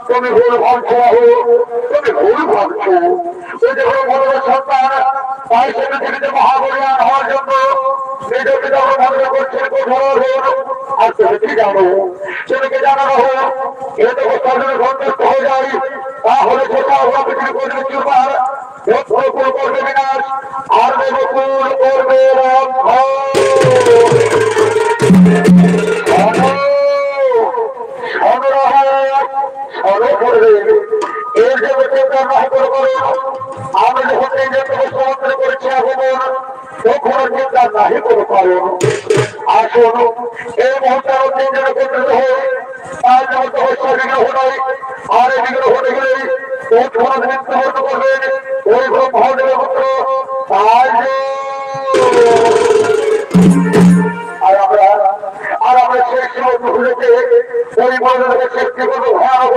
তুমি ভুল ভাবছো, তুমি ভুল ভাবছো। ওই যে বড় সন্তান তাই সে পৃথিবীতে মহাবলিয়ান হওয়ার জন্য নিজেকে যখন মনে করছেন কঠোর, আর তুমি কি জানো, সেদিকে জানানো হোক এ তো সজনে সন্তুষ্ট হয়ে যায়, তাহলে সেটা আমরা পৃথিবী করবে চুরবার, লক্ষ্যকুল করবে বিনাশ, আর দেবকুল করবে এর জন্য চিন্তা নাহিত করো। আমি যখন নিজের থেকে সমর্থন করেছি এখন তখন চিন্তা নাহিত করো। আসুন এই মুহূর্তে আরো তিনজন একত্রিত হয়ে তার জন্য তপস্যা বিগ্রহ নয়, আর এই বিগ্রহ হতে গেলে মৃত্যুবরণ করবেন ওই মহাদেবের পুত্র আর আমরা সেই সময় ওই মহিলাকে সৃষ্টি করবো ভয়ানক